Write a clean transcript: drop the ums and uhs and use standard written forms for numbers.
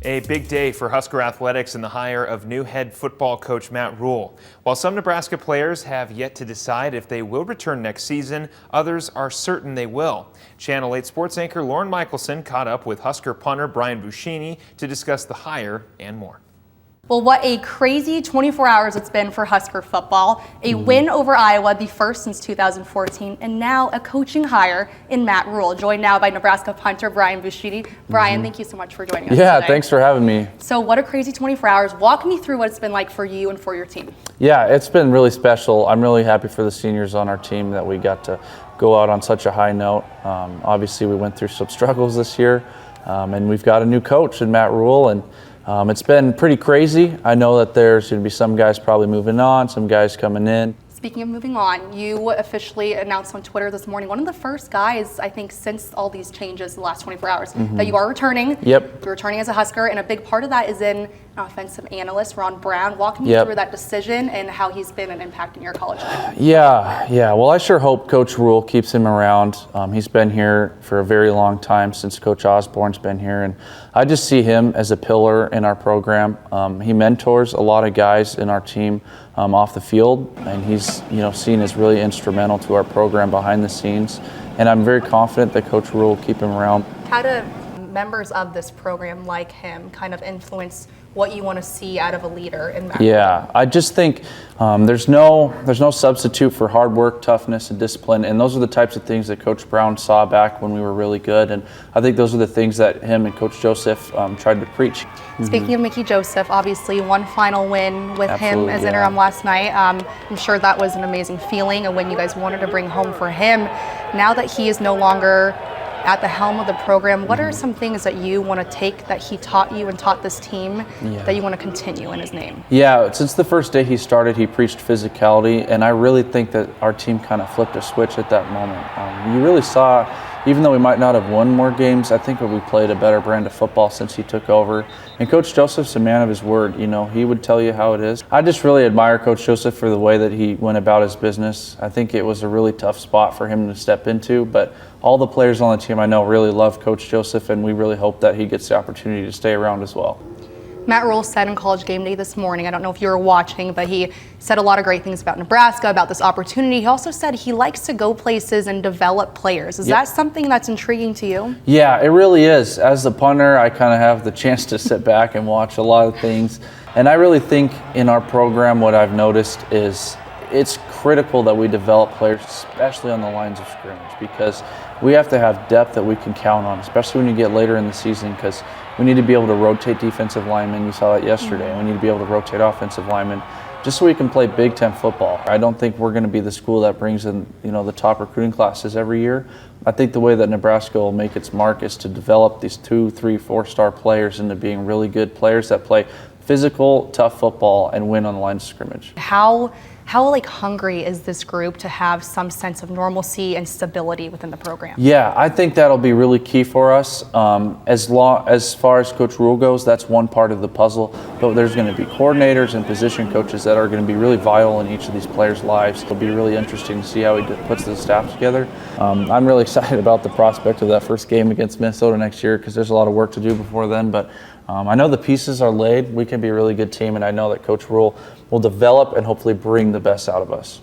A big day for Husker athletics in the hire of new head football coach Matt Rhule. While some Nebraska players have yet to decide if they will return next season, others are certain they will. Channel 8 sports anchor Lauren Michelson caught up with Husker punter Brian Buschini to discuss the hire and more. Well, what a crazy 24 hours it's been for Husker football. A win over Iowa, the first since 2014, and now a coaching hire in Matt Rhule, joined now by Nebraska punter Brian Buschini. Brian, thank you so much for joining us today. Thanks for having me. So what a crazy 24 hours. Walk me through what it's been like for you and for your team. Yeah, it's been really special. I'm really happy for the seniors on our team that we got to go out on such a high note. Obviously, we went through some struggles this year, and we've got a new coach in Matt Rhule, and it's been pretty crazy. I know that there's going to be some guys probably moving on, some guys coming in. Speaking of moving on, you officially announced on Twitter this morning, one of the first guys, I think, since all these changes the last 24 hours, that you are returning. Yep. You're returning as a Husker, and a big part of that is in an offensive analyst, Ron Brown. Walk me through that decision and how he's been an impact in your college life. Yeah. Well, I sure hope Coach Rhule keeps him around. He's been here for a very long time, since Coach Osborne's been here, and I just see him as a pillar in our program. He mentors a lot of guys in our team off the field, and he's seen as really instrumental to our program behind the scenes. And I'm very confident that Coach Rhule will keep him around. How do members of this program like him kind of influence what you want to see out of a leader in Matt? Yeah, I just think there's no substitute for hard work, toughness, and discipline, and those are the types of things that Coach Brown saw back when we were really good, and I think those are the things that him and Coach Joseph tried to preach. Speaking of Mickey Joseph, obviously one final win with him as interim last night. I'm sure that was an amazing feeling, a win you guys wanted to bring home for him. Now that he is no longer at the helm of the program, what are some things that you want to take that he taught you and taught this team that you want to continue in his name? Yeah, since the first day he started, he preached physicality, and I really think that our team kind of flipped a switch at that moment. You really saw, even though we might not have won more games, I think we played a better brand of football since he took over. And Coach Joseph's a man of his word. He would tell you how it is. I just really admire Coach Joseph for the way that he went about his business. I think it was a really tough spot for him to step into, but all the players on the team I know really love Coach Joseph, and we really hope that he gets the opportunity to stay around as well. Matt Rhule said in College Game Day this morning, I don't know if you were watching, but he said a lot of great things about Nebraska, about this opportunity. He also said he likes to go places and develop players. Is that something that's intriguing to you? Yeah, it really is. As the punter, I kind of have the chance to sit back and watch a lot of things. And I really think in our program, what I've noticed is it's critical that we develop players, especially on the lines of scrimmage, because we have to have depth that we can count on, especially when you get later in the season, because we need to be able to rotate defensive linemen. You saw that yesterday. We need to be able to rotate offensive linemen just so we can play Big Ten football. I don't think we're going to be the school that brings in the top recruiting classes every year. I think the way that Nebraska will make its mark is to develop these 2, 3, 4-star players into being really good players that play physical, tough football and win on the line of scrimmage. How hungry is this group to have some sense of normalcy and stability within the program? Yeah, I think that'll be really key for us. As far as Coach Rhule goes, that's one part of the puzzle, but there's going to be coordinators and position coaches that are going to be really vital in each of these players' lives. It'll be really interesting to see how he puts the staff together. I'm really excited about the prospect of that first game against Minnesota next year, because there's a lot of work to do before then, but I know the pieces are laid. We can be a really good team, and I know that Coach Rhule will develop and hopefully bring the best out of us.